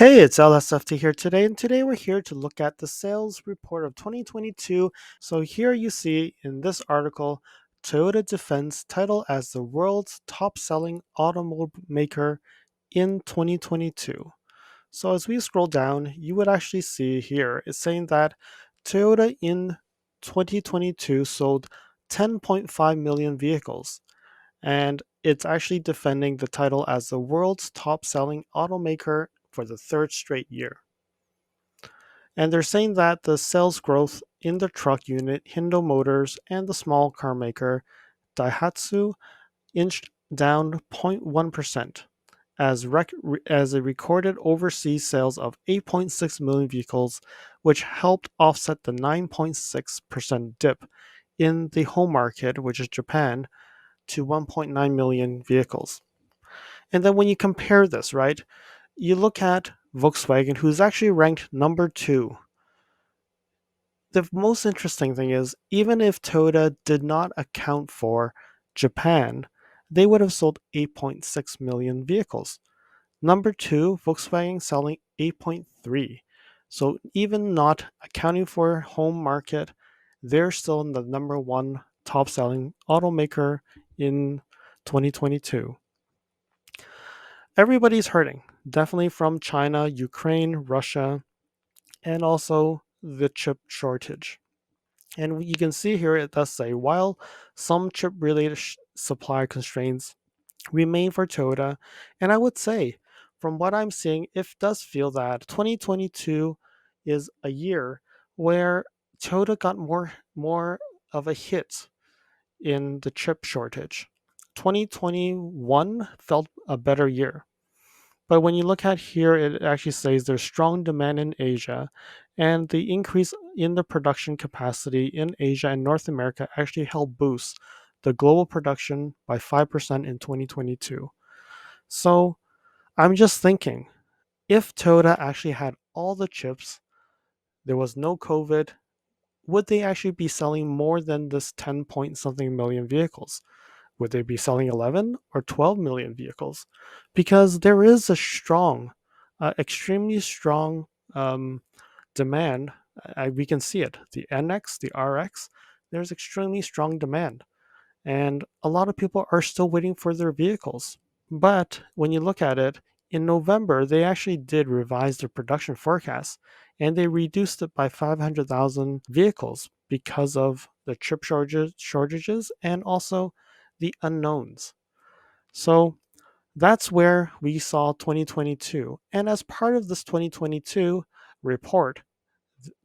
Hey, it's LSFT here today, and today we're here to look at the sales report of 2022. So here you see in this article, Toyota defends title as the world's top-selling automaker in 2022. So as we scroll down, you would actually see here it's saying that Toyota in 2022 sold 10.5 million vehicles, and it's actually defending the title as the world's top selling automaker for the third straight year. And they're saying that the sales growth in the truck unit, Hyundai Motors, and the small car maker, Daihatsu, inched down 0.1%, as it recorded overseas sales of 8.6 million vehicles, which helped offset the 9.6% dip in the home market, which is Japan, to 1.9 million vehicles. And then when you compare this, right, you look at Volkswagen, who's actually ranked number two. The most interesting thing is, even if Toyota did not account for Japan, they would have sold 8.6 million vehicles. Number two, Volkswagen selling 8.3. So even not accounting for home market, they're still in the number one top selling automaker in 2022. Everybody's hurting, definitely from China, Ukraine, Russia, and also the chip shortage. And you can see here it does say while some chip related supply constraints remain for Toyota, and I would say from what I'm seeing, it does feel that 2022 is a year where Toyota got more of a hit in the chip shortage. 2021 felt a better year. But when you look at here, it actually says there's strong demand in Asia, and the increase in the production capacity in Asia and North America actually helped boost the global production by 5% in 2022. So I'm just thinking, if Toyota actually had all the chips, there was no COVID, would they actually be selling more than this 10 point something million vehicles? Would they be selling 11 or 12 million vehicles? Because there is a strong, extremely strong demand. We can see it. The NX, the RX, there's extremely strong demand. And a lot of people are still waiting for their vehicles. But when you look at it, in November, they actually did revise their production forecast and they reduced it by 500,000 vehicles because of the chip shortages and also the unknowns. So that's where we saw 2022. And as part of this 2022 report,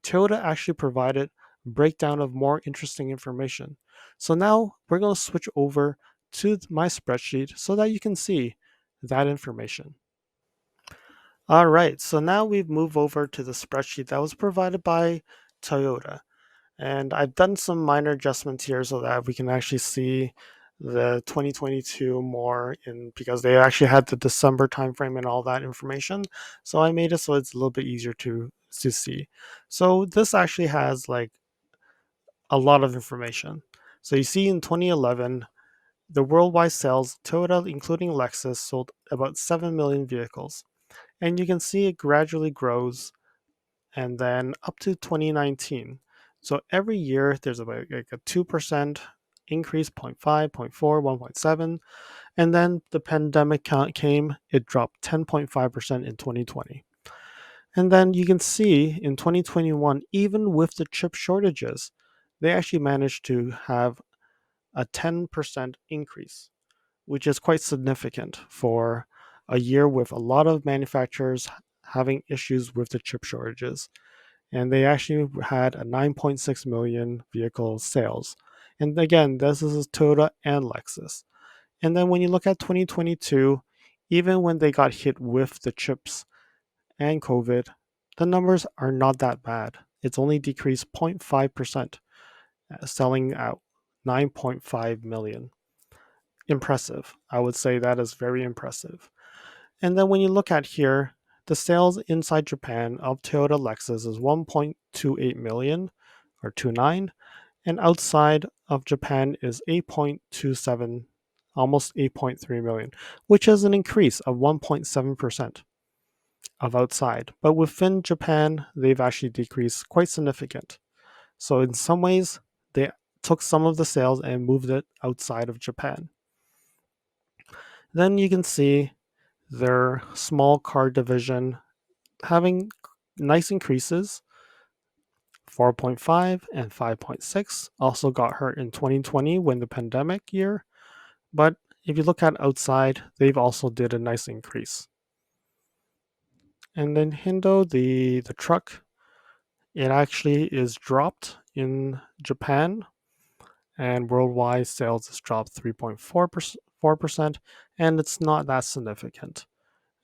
Toyota actually provided a breakdown of more interesting information. So now we're going to switch over to my spreadsheet so that you can see that information. All right, so now we've moved over to the spreadsheet that was provided by Toyota. And I've done some minor adjustments here so that we can actually see the 2022 more in because they actually had the December timeframe and all that information. So I made it so it's a little bit easier to see. So this actually has like a lot of information. So you see in 2011, the worldwide sales, Toyota, including Lexus, sold about 7 million vehicles. And you can see it gradually grows and then up to 2019. So every year there's about like a 2% increase, 0.5, 0.4, 1.7. And then the pandemic came, it dropped 10.5% in 2020. And then you can see in 2021, even with the chip shortages, they actually managed to have a 10% increase, which is quite significant for a year with a lot of manufacturers having issues with the chip shortages. And they actually had a 9.6 million vehicle sales. And again, this is Toyota and Lexus. And then when you look at 2022, even when they got hit with the chips and COVID, the numbers are not that bad. It's only decreased 0.5%, selling out 9.5 million. Impressive. I would say that is very impressive. And then when you look at here, the sales inside Japan of Toyota Lexus is 1.28 million or 29, and outside of Japan is 8.27, almost 8.3 million, which is an increase of 1.7%. of outside. But within Japan, they've actually decreased quite significant. So in some ways, they took some of the sales and moved it outside of Japan. Then you can see their small car division having nice increases. 4.5 and 5.6 also got hurt in 2020 when the pandemic year, but if you look at outside, they've also did a nice increase. And then Hindo, the truck, it actually is dropped in Japan, and worldwide sales has dropped 3.4%, and it's not that significant.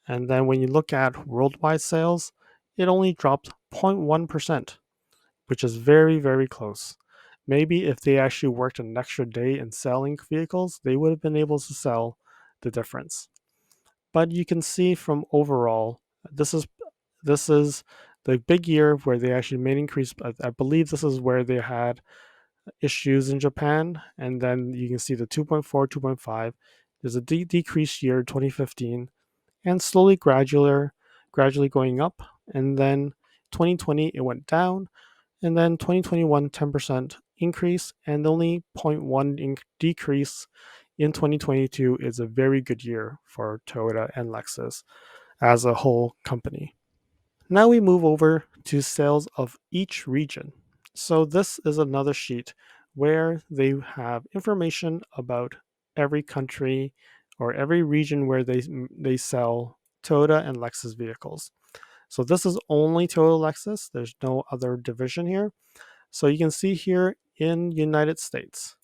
And then when you look at worldwide sales, it only dropped 0.1%, which is very, very close. Maybe if they actually worked an extra day in selling vehicles, they would have been able to sell the difference. But you can see from overall, this is this is the big year where they actually made increase. I believe this is where they had issues in Japan, and then you can see the 2.4, 2.5. There's a decreased year 2015, and gradually going up, and then 2020 it went down, and then 2021 10% increase, and only 0.1 decrease in 2022 is a very good year for Toyota and Lexus as a whole company. Now we move over to sales of each region. So this is another sheet where they have information about every country or every region where they sell Toyota and Lexus vehicles. So this is only Toyota Lexus. There's no other division here. So you can see here in United States.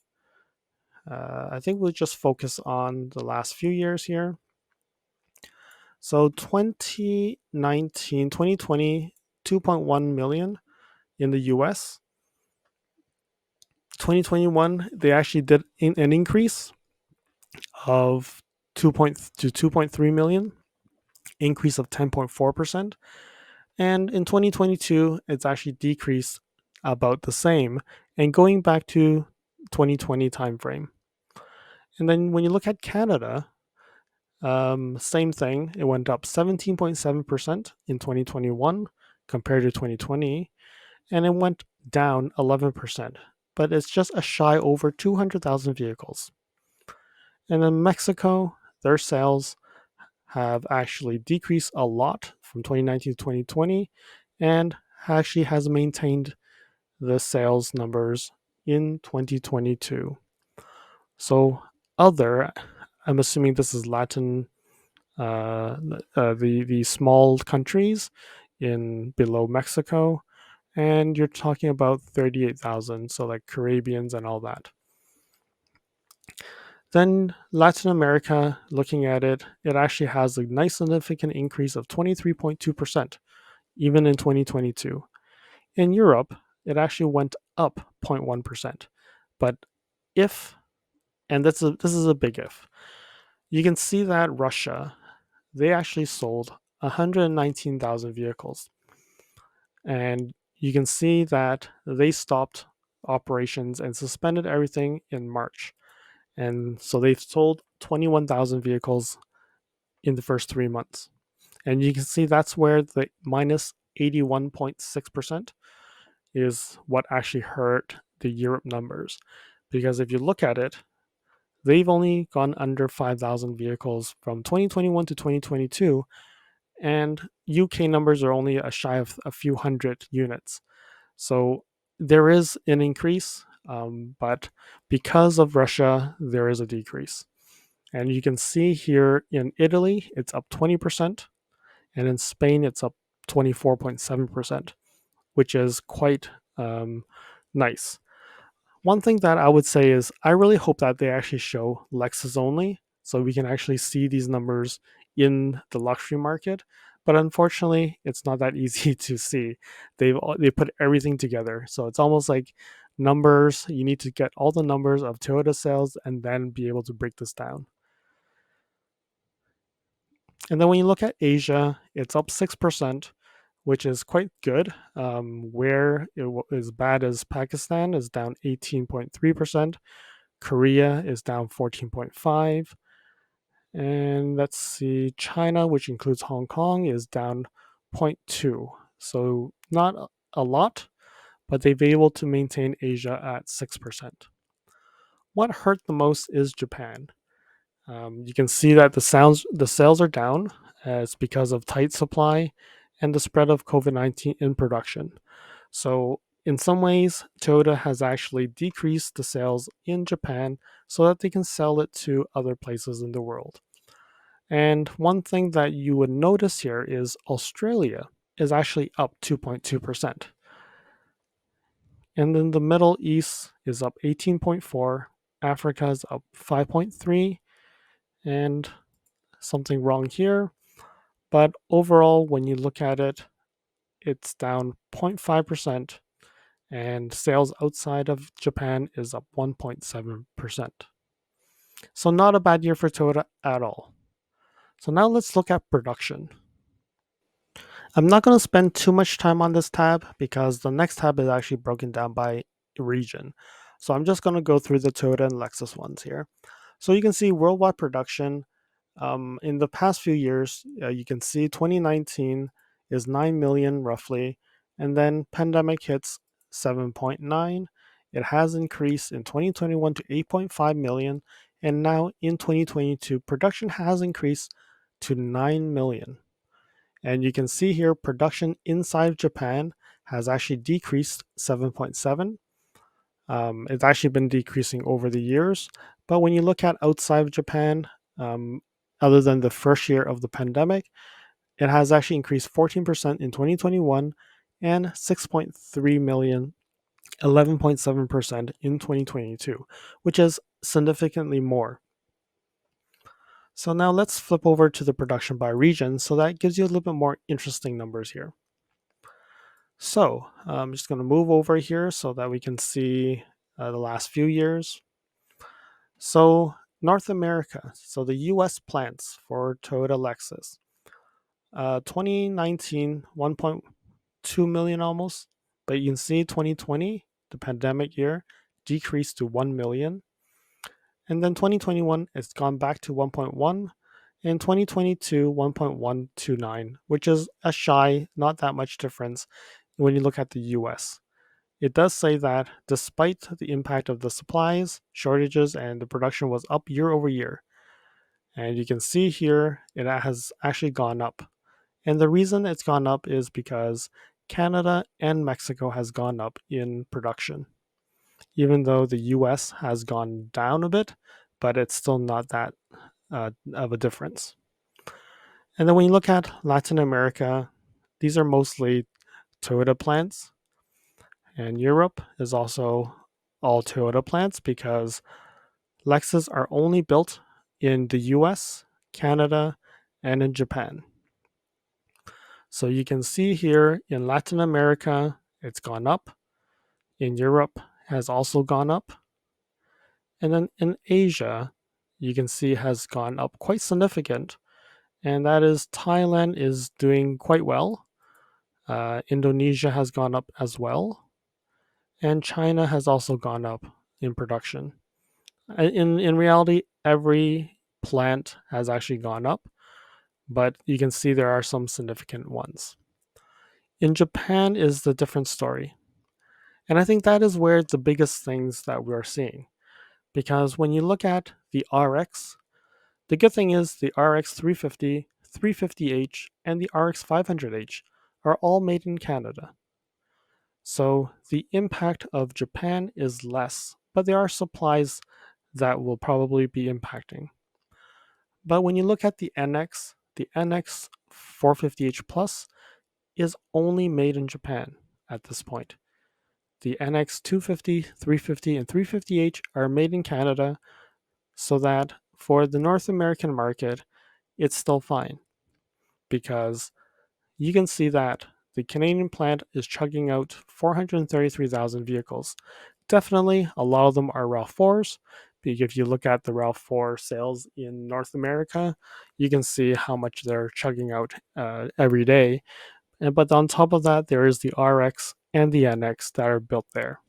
I think we'll just focus on the last few years here. So 2019, 2020, 2.1 million in the US. 2021, they actually did an increase of 2 to 2.3 million, increase of 10.4%. And in 2022, it's actually decreased about the same and going back to 2020 timeframe. And then when you look at Canada, same thing. It went up 17.7% in 2021 compared to 2020, and it went down 11%. But it's just a shy over 200,000 vehicles. And in Mexico, their sales have actually decreased a lot from 2019 to 2020 and actually has maintained the sales numbers in 2022. So, I'm assuming this is Latin, the small countries in below Mexico, and you're talking about 38,000, so like Caribbeans and all that. Then Latin America, looking at it, it actually has a nice significant increase of 23.2%, even in 2022. In Europe, it actually went up 0.1%. But if, and this is a big if, you can see that Russia, they actually sold 119,000 vehicles. And you can see that they stopped operations and suspended everything in March. And so they've sold 21,000 vehicles in the first 3 months. And you can see that's where the minus 81.6% is what actually hurt the Europe numbers. Because if you look at it, they've only gone under 5,000 vehicles from 2021 to 2022, and UK numbers are only a shy of a few hundred units. So there is an increase, but because of Russia, there is a decrease. And you can see here in Italy, it's up 20%, and in Spain, it's up 24.7%, which is quite nice. One thing that I would say is I really hope that they actually show Lexus only so we can actually see these numbers in the luxury market. But unfortunately, it's not that easy to see. They put everything together. So it's almost like numbers. You need to get all the numbers of Toyota sales and then be able to break this down. And then when you look at Asia, it's up 6%, which is quite good. Where it is bad as Pakistan is down 18.3%. Korea is down 14.5%. And let's see, China, which includes Hong Kong, is down 0.2. So not a lot, but they've been able to maintain Asia at 6%. What hurt the most is Japan. You can see that the sales are down as because of tight supply and the spread of COVID-19 in production. So in some ways, Toyota has actually decreased the sales in Japan so that they can sell it to other places in the world. And one thing that you would notice here is Australia is actually up 2.2%. And then the Middle East is up 18.4, Africa is up 5.3, and something wrong here. But overall, when you look at it, it's down 0.5%, and sales outside of Japan is up 1.7%. So, not a bad year for Toyota at all. So, now let's look at production. I'm not going to spend too much time on this tab because the next tab is actually broken down by region. So, I'm just going to go through the Toyota and Lexus ones here. So, you can see worldwide production. In the past few years, you can see 2019 is 9 million roughly, and then pandemic hits 7.9. It has increased in 2021 to 8.5 million, and now in 2022, production has increased to 9 million. And you can see here production inside of Japan has actually decreased 7.7. It's actually been decreasing over the years. But when you look at outside of Japan, um, other than the first year of the pandemic, it has actually increased 14% in 2021 and 6.3 million, 11.7% in 2022, which is significantly more. So now let's flip over to the production by region. So that gives you a little bit more interesting numbers here. So I'm just going to move over here so that we can see the last few years. So North America, so the US plants for Toyota Lexus. 2019, 1.2 million almost, but you can see 2020, the pandemic year, decreased to 1 million. And then 2021, it's gone back to 1.1. In 2022, 1.129, which is a shy, not that much difference when you look at the US. It does say that despite the impact of the supplies, shortages, and the production was up year over year. And you can see here it has actually gone up. And the reason it's gone up is because Canada and Mexico has gone up in production, even though the US has gone down a bit, but it's still not that of a difference. And then when you look at Latin America, these are mostly Toyota plants, and Europe is also all Toyota plants because Lexus are only built in the US, Canada, and in Japan. So you can see here in Latin America, it's gone up. In Europe, has also gone up. And then in Asia, you can see has gone up quite significant. And that is Thailand is doing quite well. Indonesia has gone up as well. And China has also gone up in production. In reality, every plant has actually gone up, but you can see there are some significant ones. In Japan is the different story. And I think that is where the biggest things that we're seeing. Because when you look at the RX, the good thing is the RX 350, 350H, and the RX 500H are all made in Canada. So the impact of Japan is less, but there are supplies that will probably be impacting. But when you look at the NX 450H Plus is only made in Japan at this point. The NX 250, 350, and 350H are made in Canada, so that for the North American market, it's still fine because you can see that the Canadian plant is chugging out 433,000 vehicles. Definitely, a lot of them are RAV4s. If you look at the RAV4 sales in North America, you can see how much they're chugging out every day. But on top of that, there is the RX and the NX that are built there.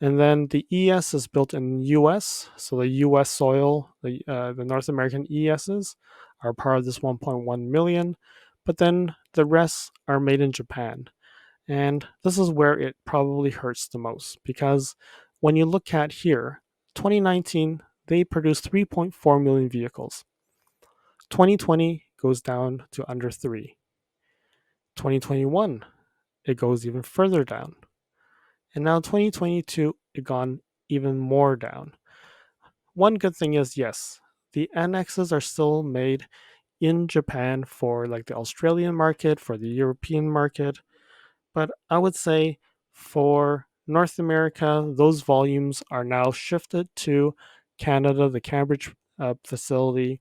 And then the ES is built in US, so the US soil, the North American ESs are part of this 1.1 million, but then the rest are made in Japan. And this is where it probably hurts the most because when you look at here, 2019 they produced 3.4 million vehicles. 2020 goes down to under 3. 2021 it goes even further down. And now 2022 it gone even more down. One good thing is, yes, the NXs are still made in Japan for like the Australian market, for the European market, but I would say for North America, those volumes are now shifted to Canada, the Cambridge facility.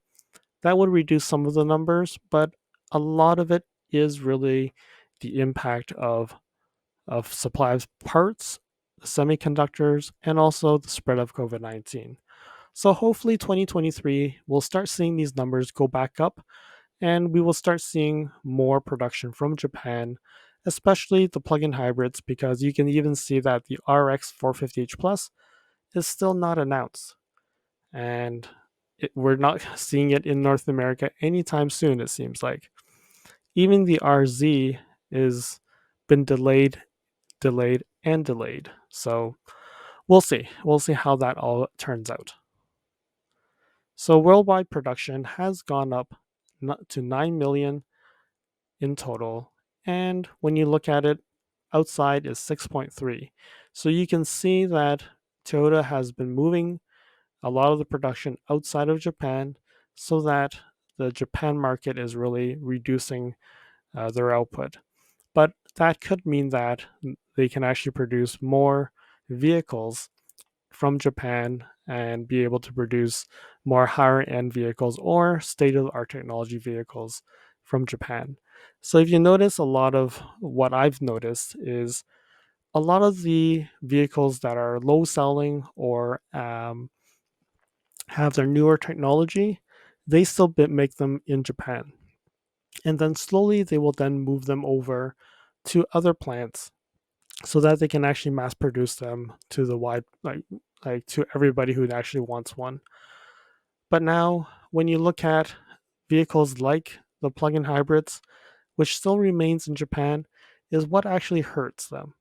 That would reduce some of the numbers, but a lot of it is really the impact of supply of parts, semiconductors, and also the spread of COVID 19. So hopefully 2023 we'll start seeing these numbers go back up and we will start seeing more production from Japan, especially the plug-in hybrids because you can even see that the RX 450h Plus is still not announced and we're not seeing it in North America anytime soon it seems like. Even the RZ is been delayed. So we'll see. We'll see how that all turns out. So worldwide production has gone up to 9 million in total. And when you look at it, outside is 6.3. So you can see that Toyota has been moving a lot of the production outside of Japan so that the Japan market is really reducing their output. But that could mean that they can actually produce more vehicles from Japan and be able to produce more higher end vehicles or state of the art technology vehicles from Japan. So, if you notice, a lot of what I've noticed is a lot of the vehicles that are low selling or have their newer technology, they still make them in Japan. And then slowly they will then move them over to other plants so that they can actually mass produce them to the wide like to everybody who actually wants one. But now when you look at vehicles like the plug-in hybrids, which still remains in Japan, is what actually hurts them.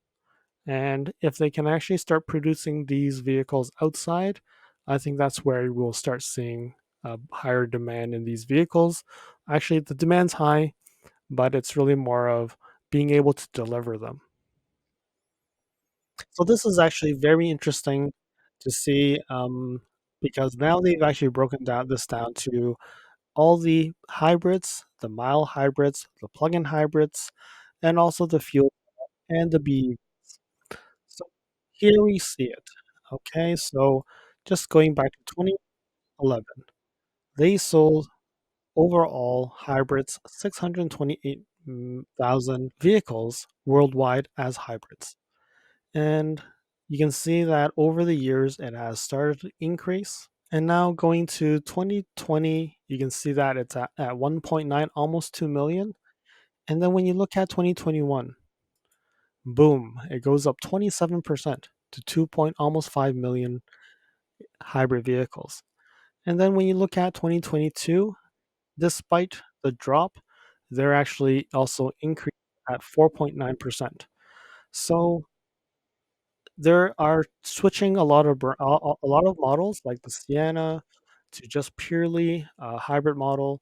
And if they can actually start producing these vehicles outside, I think that's where we'll start seeing a higher demand in these vehicles. Actually, the demand's high, but it's really more of being able to deliver them. So this is actually very interesting to see because now they've actually broken down this down to all the hybrids, the mild hybrids, the plug-in hybrids, and also the fuel and the BEVs. So here we see it. Okay, so just going back to 2011, they sold overall hybrids 628,000 vehicles worldwide as hybrids. And you can see that over the years it has started to increase. And now going to 2020, you can see that it's at 1.9, almost 2 million. And then when you look at 2021, boom, it goes up 27% to 2 point almost 5 million hybrid vehicles. And then when you look at 2022, despite the drop, they're actually also increased at 4.9%. So there are switching a lot of models like the Sienna to just purely a hybrid model.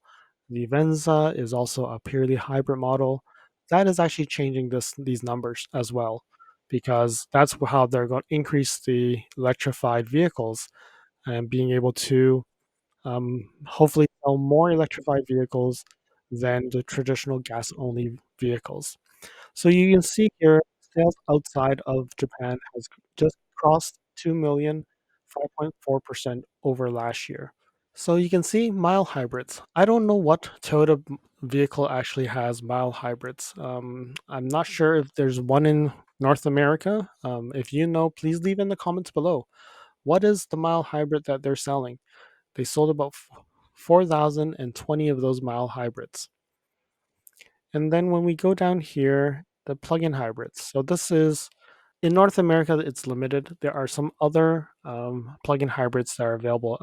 The Venza is also a purely hybrid model. That is actually changing these numbers as well, because that's how they're going to increase the electrified vehicles and being able to hopefully sell more electrified vehicles than the traditional gas only vehicles. So you can see here, sales outside of Japan has just crossed 2 million, 5.4% over last year. So you can see mild hybrids. I don't know what Toyota vehicle actually has mild hybrids. I'm not sure if there's one in North America. If you know, please leave in the comments below. What is the mild hybrid that they're selling? They sold about 4,020 of those mild hybrids. And then when we go down here, the plug-in hybrids. So this is In North America, it's limited. There are some other plug-in hybrids that are available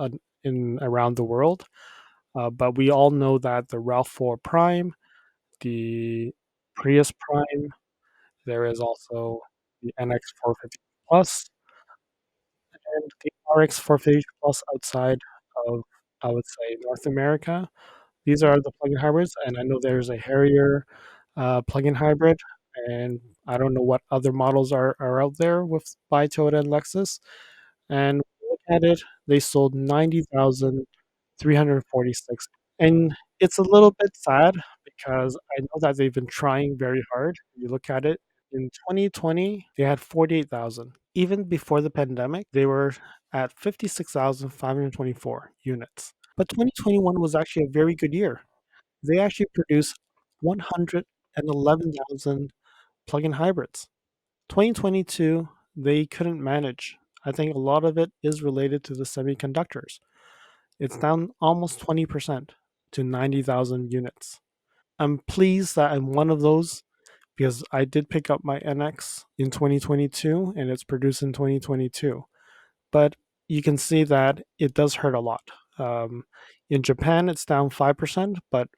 in around the world, but we all know that the RAV4 Prime, the Prius Prime, there is also the NX 450 Plus, and the RX 450 Plus outside of, I would say, North America. These are the plug-in hybrids, and I know there's a Harrier plug-in hybrid, and I don't know what other models are out there with by Toyota and Lexus. And when you look at it, they sold 90,346. And it's a little bit sad because I know that they've been trying very hard. You look at it, in 2020, they had 48,000. Even before the pandemic, they were at 56,524 units. But 2021 was actually a very good year. They actually produced 111,000 plug-in hybrids. 2022, they couldn't manage. I think a lot of it is related to the semiconductors. It's down almost 20% to 90,000 units. I'm pleased that I'm one of those because I did pick up my NX in 2022 and it's produced in 2022. But you can see that it does hurt a lot. Um, in Japan, it's down 5%, but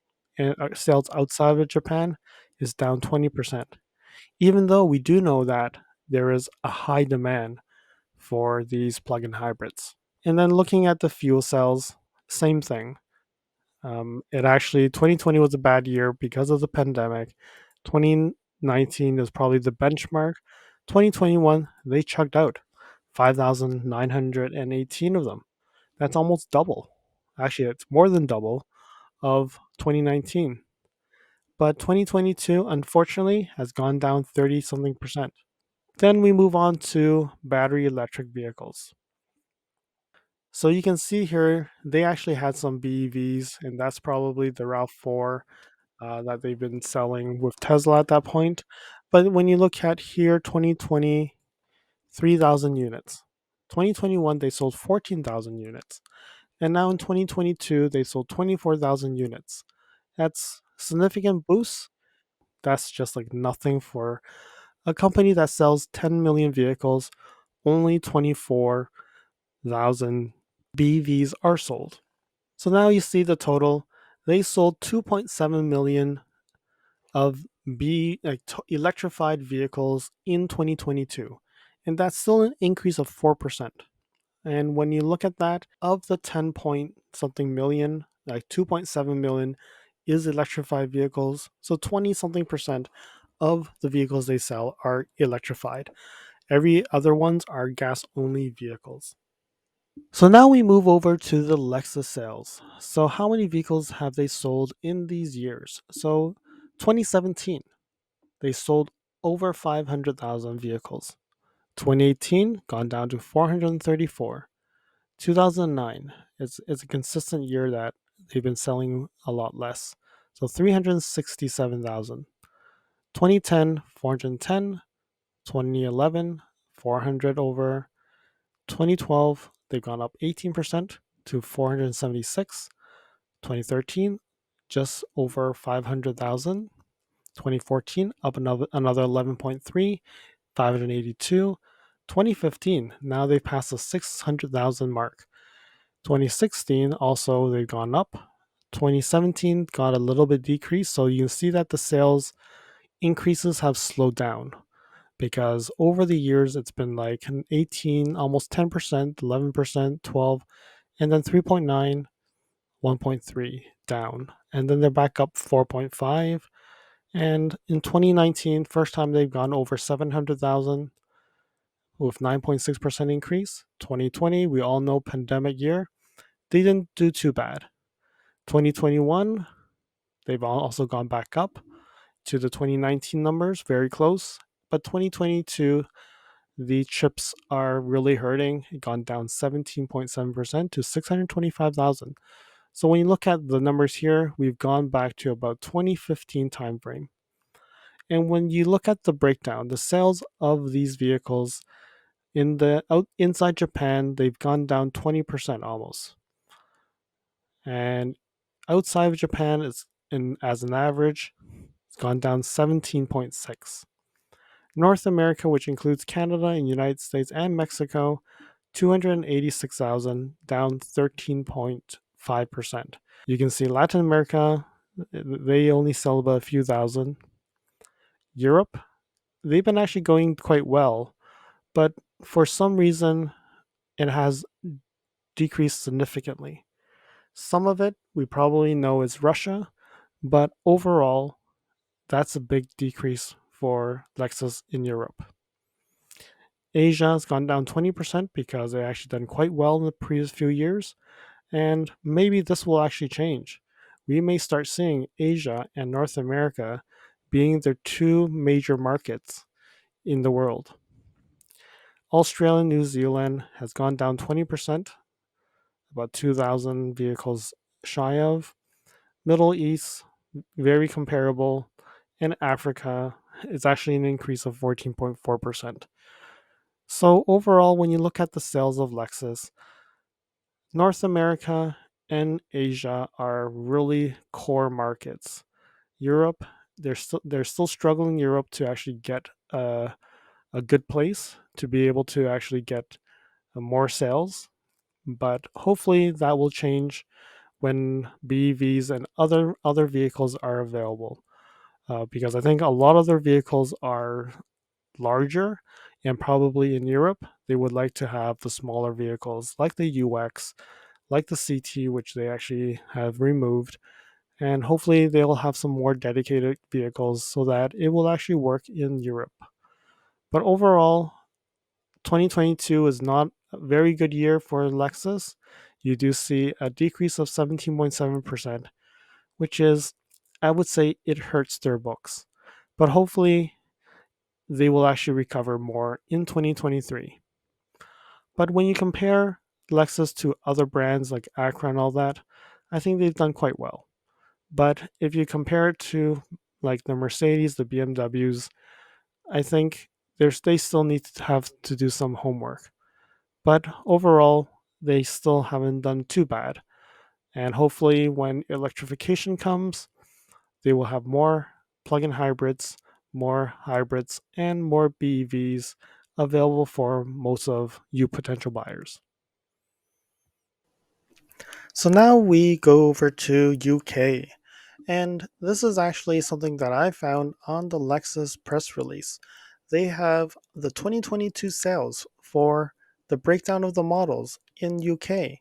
sales outside of Japan is down 20%. Even though we do know that there is a high demand for these plug-in hybrids. And then looking at the fuel cells, same thing. It actually 2020 was a bad year because of the pandemic. 2019 is probably the benchmark. 2021 they chugged out 5,918 of them. That's almost double. Actually, it's more than double of 2019. But 2022 unfortunately has gone down 30 something percent. Then we move on to battery electric vehicles. So you can see here they actually had some BEVs, and that's probably the RAV4 that they've been selling with Tesla at that point. But when you look at here, 2020, 3,000 units. 2021, they sold 14,000 units. And now in 2022, they sold 24,000 units. That's significant boost. That's just like nothing for a company that sells 10 million vehicles. Only 24,000 BEVs are sold. So now you see the total. They sold 2.7 million of electrified vehicles in 2022, and that's still an increase of 4%. And when you look at that, of the 10 point something million, like 2.7 million is electrified vehicles. So 20 something percent of the vehicles they sell are electrified. Every other ones are gas only vehicles. So now we move over to the Lexus sales. So how many vehicles have they sold in these years? So 2017, they sold over 500,000 vehicles. 2018 gone down to 434. 2009, it's a consistent year that they've been selling a lot less. So 367,000. 2010, 410. 2011, 400 over. 2012, they've gone up 18% to 476. 2013, just over 500,000. 2014, up another 11.3, 582. 2015, now they've passed the 600,000 mark. 2016, also they've gone up. 2017 got a little bit decreased, so you can see that the sales increases have slowed down because over the years it's been like an 18, almost 10%, 11%, 12, and then 3.9, 1.3 down. And then they're back up 4.5. And in 2019, first time they've gone over 700,000 with 9.6% increase. 2020, we all know pandemic year, they didn't do too bad. 2021, they've also gone back up to the 2019 numbers, very close. But 2022, the chips are really hurting, gone down 17.7% to 625,000. So when you look at the numbers here, we've gone back to about 2015 timeframe. And when you look at the breakdown, the sales of these vehicles inside Japan, they've gone down 20% almost. And outside of Japan, as an average, it's gone down 17.6. North America, which includes Canada and United States and Mexico, 286,000, down 13.5%. You can see Latin America, they only sell about a few thousand. Europe, they've been actually going quite well, but for some reason, it has decreased significantly. Some of it we probably know is Russia, but overall, that's a big decrease for Lexus in Europe. Asia has gone down 20% because they actually done quite well in the previous few years, and maybe this will actually change. We may start seeing Asia and North America being their two major markets in the world. Australia and New Zealand has gone down 20%, about 2,000 vehicles shy of. Middle East, very comparable. And Africa is actually an increase of 14.4%. So overall, when you look at the sales of Lexus, North America and Asia are really core markets. Europe, they're still struggling Europe to actually get a good place to be able to actually get more sales, but hopefully that will change when BEVs and other vehicles are available. Because I think a lot of their vehicles are larger, and probably in Europe they would like to have the smaller vehicles like the UX, like the CT, which they actually have removed, and hopefully they'll have some more dedicated vehicles so that it will actually work in Europe. But overall, 2022 is not a very good year for Lexus. You do see a decrease of 17.7%, which is, I would say, it hurts their books. But hopefully, they will actually recover more in 2023. But when you compare Lexus to other brands like Acura and all that, I think they've done quite well. But if you compare it to like the Mercedes, the BMWs, I think they still need to have to do some homework. But overall, they still haven't done too bad. And hopefully, when electrification comes, they will have more plug in hybrids, and more BEVs available for most of you potential buyers. So now we go over to UK. And this is actually something that I found on the Lexus press release. They have the 2022 sales for the breakdown of the models in UK.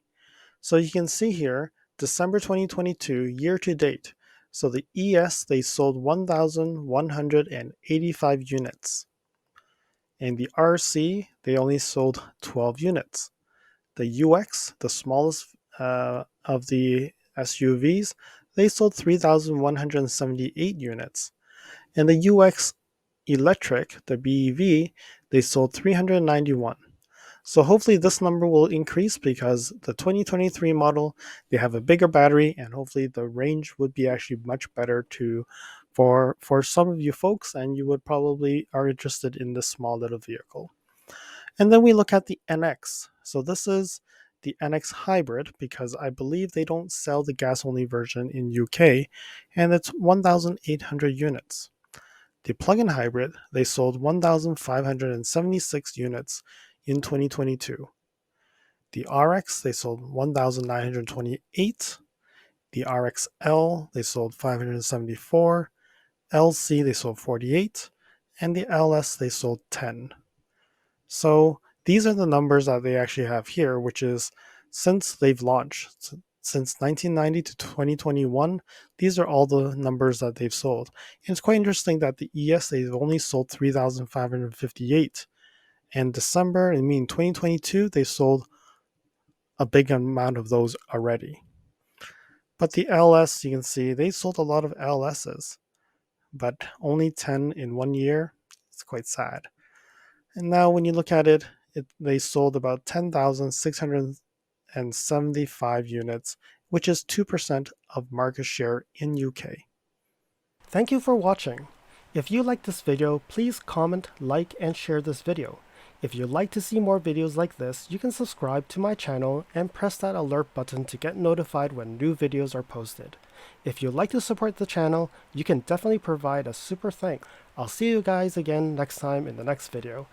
So you can see here, December 2022 year to date. So the ES, they sold 1,185 units. And the RC, they only sold 12 units. The UX, the smallest of the SUVs, they sold 3,178 units. And the UX Electric, the BEV, they sold 391. So hopefully this number will increase because the 2023 model, they have a bigger battery, and hopefully the range would be actually much better for some of you folks, and you would probably are interested in this small little vehicle. And then we look at the NX. So this is the NX hybrid because I believe they don't sell the gas only version in UK, and it's 1,800 units. The plug-in hybrid, they sold 1,576 units in 2022. The RX, they sold 1,928. The RXL, they sold 574. LC, they sold 48. And the LS, they sold 10. So these are the numbers that they actually have here, which is since they've launched. Since 1990 to 2021, these are all the numbers that they've sold. And it's quite interesting that the ES, they've only sold 3,558. And December, 2022, they sold a big amount of those already. But the LS, you can see, they sold a lot of LSs, but only 10 in 1 year. It's quite sad. And now when you look at it, they sold about 10,675 units, which is 2% of market share in UK. Thank you for watching. If you like this video, please comment, like, and share this video. If you'd like to see more videos like this, you can subscribe to my channel and press that alert button to get notified when new videos are posted. If you'd like to support the channel, you can definitely provide a super thanks. I'll see you guys again next time in the next video.